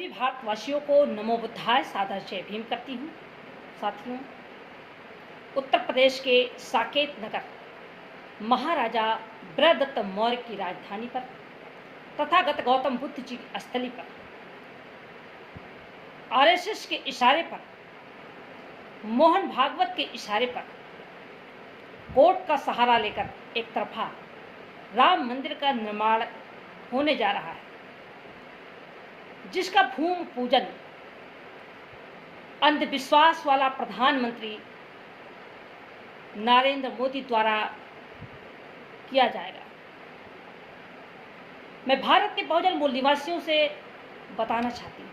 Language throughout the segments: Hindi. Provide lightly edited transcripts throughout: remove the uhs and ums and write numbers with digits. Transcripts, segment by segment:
सभी भारतवासियों को नमो बुद्धाय सादर जय भीम करती हूँ। साथियों, उत्तर प्रदेश के साकेत नगर महाराजा ब्रहदत्त मौर्य की राजधानी पर तथागत गौतम बुद्ध जी की स्थली पर आरएसएस के इशारे पर, मोहन भागवत के इशारे पर कोर्ट का सहारा लेकर एक तरफा राम मंदिर का निर्माण होने जा रहा है, जिसका भूमि पूजन अंधविश्वास वाला प्रधानमंत्री नरेंद्र मोदी द्वारा किया जाएगा। मैं भारत के बहुजन मूल निवासियों से बताना चाहती हूँ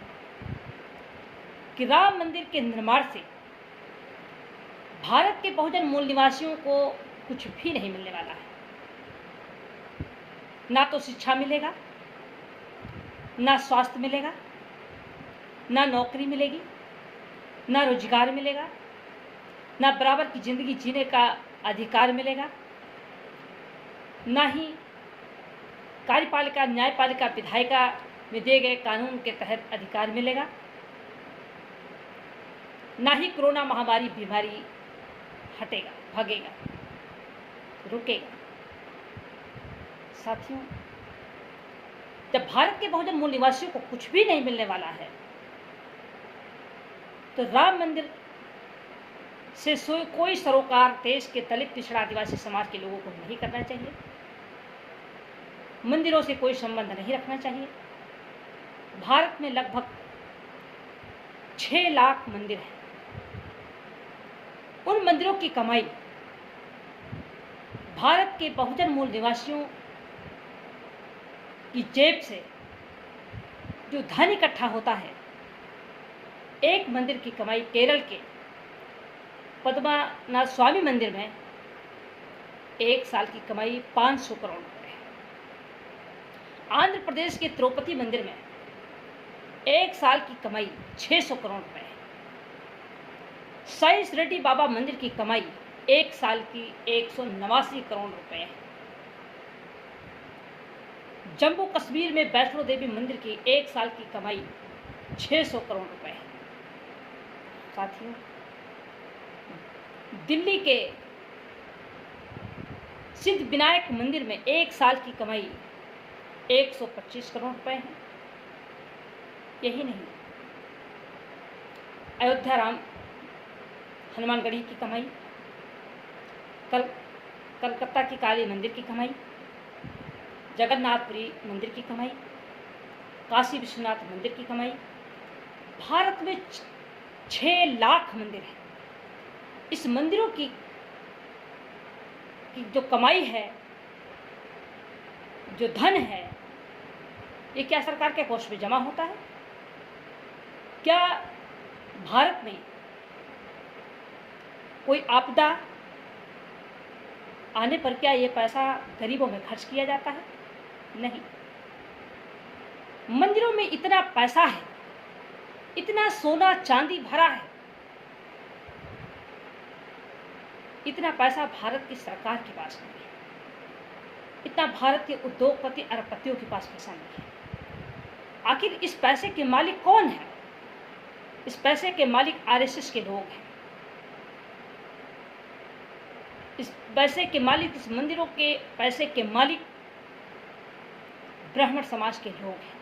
कि राम मंदिर के निर्माण से भारत के बहुजन मूल निवासियों को कुछ भी नहीं मिलने वाला है। ना तो शिक्षा मिलेगा, ना स्वास्थ्य मिलेगा, ना नौकरी मिलेगी, ना रोजगार मिलेगा, ना बराबर की जिंदगी जीने का अधिकार मिलेगा, ना ही कार्यपालिका, न्यायपालिका, विधायिका में दिए गए कानून के तहत अधिकार मिलेगा, ना ही कोरोना महामारी बीमारी हटेगा, भागेगा, रुकेगा। साथियों, जब भारत के बहुजन मूल निवासियों को कुछ भी नहीं मिलने वाला है, तो राम मंदिर से कोई सरोकार देश के दलित, पिछड़ा, आदिवासी समाज के लोगों को नहीं करना चाहिए। मंदिरों से कोई संबंध नहीं रखना चाहिए। भारत में लगभग 6 लाख मंदिर हैं। उन मंदिरों की कमाई भारत के बहुजन मूल निवासियों की जेब से जो धन इकट्ठा होता है, एक मंदिर की कमाई केरल के पद्मनाभ स्वामी मंदिर में एक साल की कमाई 500 करोड़ रुपए है। आंध्र प्रदेश के तिरुपति मंदिर में एक साल की कमाई 600 करोड़ रुपए है। साई शिरडी बाबा मंदिर की कमाई एक साल की 189 करोड़ रुपए है। जम्मू कश्मीर में वैष्णो देवी मंदिर की एक साल की कमाई 600 करोड़ रुपए है। साथियों, दिल्ली के सिद्ध विनायक मंदिर में एक साल की कमाई 125 करोड़ रुपए है। यही नहीं, अयोध्या राम हनुमानगढ़ी की कमाई, कलकत्ता की काली मंदिर की कमाई, जगन्नाथपुरी मंदिर की कमाई, काशी विश्वनाथ मंदिर की कमाई। भारत में 6 लाख मंदिर हैं। इस मंदिरों की जो कमाई है, जो धन है, ये क्या सरकार के कोष में जमा होता है? क्या भारत में कोई आपदा आने पर क्या ये पैसा गरीबों में खर्च किया जाता है? नहीं। मंदिरों में इतना पैसा है, इतना सोना चांदी भरा है, इतना पैसा भारत की सरकार के पास नहीं है, इतना भारत के उद्योगपति, अरबपतियों के पास पैसा नहीं है। आखिर इस पैसे के मालिक कौन है? इस पैसे के मालिक आरएसएस के लोग हैं। इस पैसे के मालिक, इस मंदिरों के पैसे के मालिक ब्राह्मण समाज के लोग हैं।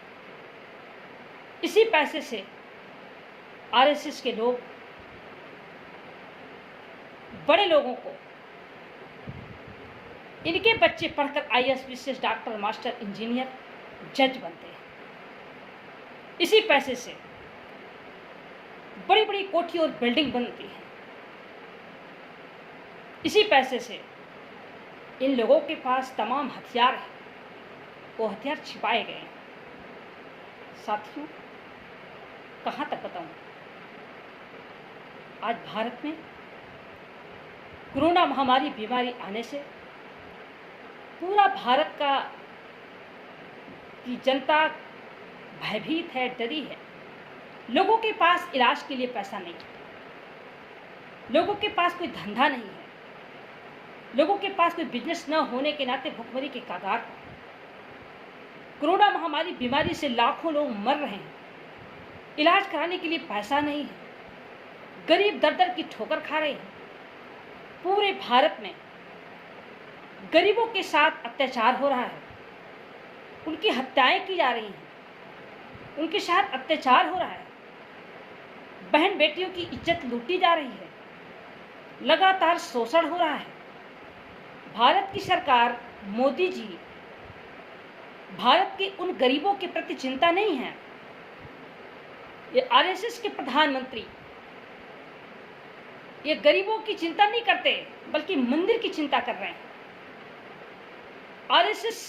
इसी पैसे से आरएसएस के लोग बड़े लोगों को, इनके बच्चे पढ़कर आईएएस, विशेष, डॉक्टर, मास्टर, इंजीनियर, जज बनते हैं। इसी पैसे से बड़ी बड़ी कोठी और बिल्डिंग बनती है। इसी पैसे से इन लोगों के पास तमाम हथियार हैं, वो हथियार छिपाए गए हैं। साथियों, कहाँ तक बताऊं? आज भारत में कोरोना महामारी बीमारी आने से पूरा भारत की जनता भयभीत है, डरी है। लोगों के पास इलाज के लिए पैसा नहीं है, लोगों के पास कोई धंधा नहीं है, लोगों के पास कोई बिजनेस न होने के नाते भुखमरी के कगार पर। कोरोना महामारी बीमारी से लाखों लोग मर रहे हैं। इलाज कराने के लिए पैसा नहीं है, गरीब दर दर की ठोकर खा रहे हैं। पूरे भारत में गरीबों के साथ अत्याचार हो रहा है, उनकी हत्याएं की जा रही हैं, उनके साथ अत्याचार हो रहा है, बहन बेटियों की इज्जत लूटी जा रही है, लगातार शोषण हो रहा है। भारत की सरकार, मोदी जी, भारत के उन गरीबों के प्रति चिंता नहीं है। ये आरएसएस के प्रधानमंत्री ये गरीबों की चिंता नहीं करते, बल्कि मंदिर की चिंता कर रहे हैं। आरएसएस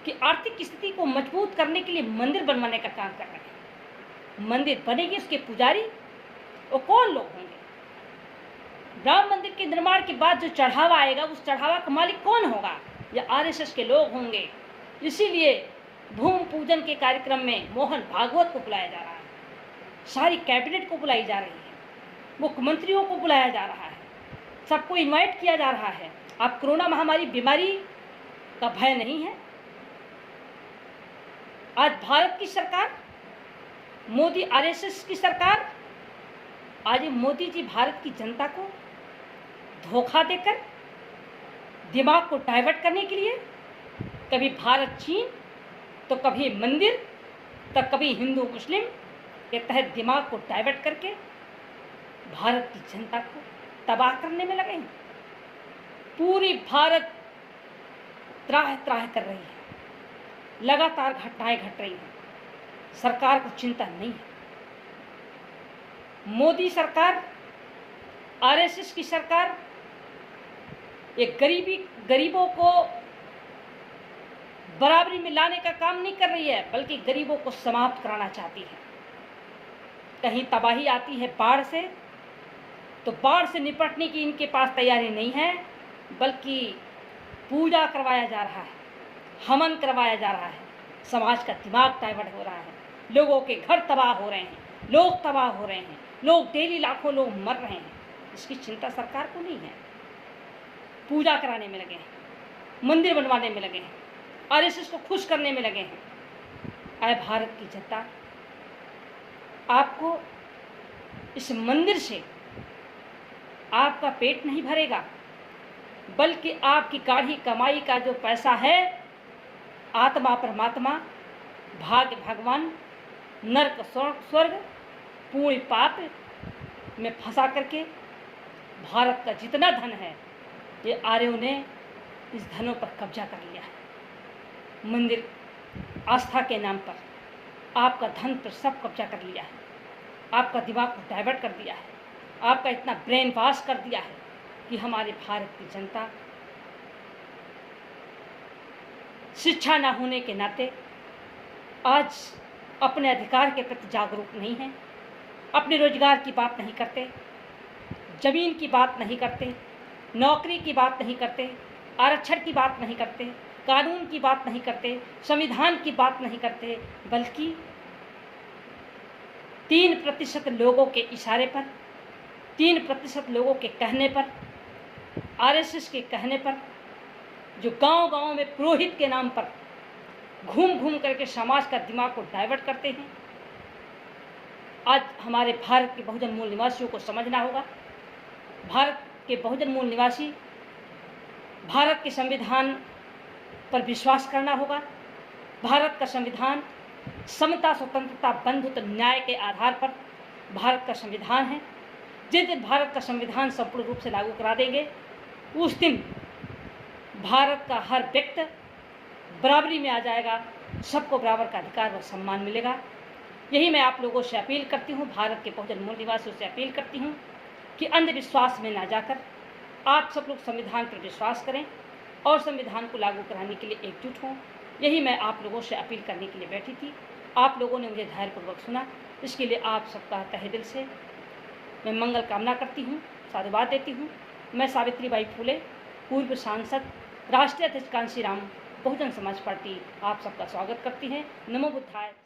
की आर्थिक स्थिति को मजबूत करने के लिए मंदिर बनवाने का काम कर रहे हैं। मंदिर बनेगी, उसके पुजारी वो कौन लोग होंगे? राम मंदिर के निर्माण के बाद जो चढ़ावा आएगा, उस चढ़ावा का मालिक कौन होगा? ये आरएसएस के लोग होंगे। इसीलिए भूमि पूजन के कार्यक्रम में मोहन भागवत को बुलाया जा रहा है, सारी कैबिनेट को बुलाई जा रही है, मुख्यमंत्रियों को बुलाया जा रहा है, सबको इनवाइट किया जा रहा है। अब कोरोना महामारी बीमारी का भय नहीं है। आज भारत की सरकार, मोदी आरएसएस की सरकार, आज मोदी जी भारत की जनता को धोखा देकर दिमाग को डाइवर्ट करने के लिए कभी भारत चीन तो कभी मंदिर तो कभी हिंदू मुस्लिम के तहत दिमाग को डाइवर्ट करके भारत की जनता को तबाह करने में लगे हैं। पूरी भारत त्राह त्राह कर रही है, लगातार घटनाएं घट रही हैं, सरकार को चिंता नहीं है। मोदी सरकार, आरएसएस की सरकार ये गरीबों को बराबरी में लाने का काम नहीं कर रही है, बल्कि गरीबों को समाप्त कराना चाहती है। कहीं तबाही आती है बाढ़ से, तो बाढ़ से निपटने की इनके पास तैयारी नहीं है, बल्कि पूजा करवाया जा रहा है, हवन करवाया जा रहा है, समाज का दिमाग डाइवर्ट हो रहा है, लोगों के घर तबाह हो रहे हैं, लोग तबाह हो रहे हैं, लोग डेली लाखों लोग मर रहे हैं। इसकी चिंता सरकार को नहीं है। पूजा कराने में लगे हैं, मंदिर बनवाने में लगे हैं, आरएसएस को खुश करने में लगे हैं। आए भारत की जनता, आपको इस मंदिर से आपका पेट नहीं भरेगा, बल्कि आपकी गाढ़ी कमाई का जो पैसा है, आत्मा परमात्मा, भाग्य भगवान, नरक स्वर्ग, पूर्ण पाप में फंसा करके भारत का जितना धन है, ये आर्यों ने इस धनों पर कब्जा कर लिया है। मंदिर आस्था के नाम पर आपका धन पर सब कब्जा कर लिया है, आपका दिमाग को डाइवर्ट कर दिया है, आपका इतना ब्रेन वॉश कर दिया है कि हमारे भारत की जनता शिक्षा न होने के नाते आज अपने अधिकार के प्रति जागरूक नहीं है, अपने रोजगार की बात नहीं करते, जमीन की बात नहीं करते, नौकरी की बात नहीं करते, आरक्षण की बात नहीं करते, कानून की बात नहीं करते, संविधान की बात नहीं करते, बल्कि 3% लोगों के इशारे पर, 3% लोगों के कहने पर, आरएसएस के कहने पर, जो गांव-गांव में पुरोहित के नाम पर घूम घूम करके समाज का दिमाग को डाइवर्ट करते हैं। आज हमारे भारत के बहुजन मूल निवासियों को समझना होगा। भारत के बहुजन मूल निवासी भारत के संविधान पर विश्वास करना होगा। भारत का संविधान समता, स्वतंत्रता, बंधुत्व, न्याय के आधार पर भारत का संविधान है। जिस दिन भारत का संविधान संपूर्ण रूप से लागू करा देंगे, उस दिन भारत का हर व्यक्ति बराबरी में आ जाएगा, सबको बराबर का अधिकार व सम्मान मिलेगा। यही मैं आप लोगों से अपील करती हूँ, भारत के बहुजन मूल निवासियों से अपील करती हूँ कि अंधविश्वास में ना जाकर आप सब लोग संविधान पर विश्वास करें और संविधान को लागू कराने के लिए एकजुट हों। यही मैं आप लोगों से अपील करने के लिए बैठी थी। आप लोगों ने मुझे धैर्यपूर्वक सुना, इसके लिए आप सबका तहे दिल से मैं मंगल कामना करती हूँ, साधुवाद देती हूँ। मैं सावित्रीबाई फुले, पूर्व सांसद, राष्ट्रीय अध्यक्ष कांशीराम, बहुजन समाज पार्टी, आप सबका स्वागत करती हैं। नमो बुद्धाय।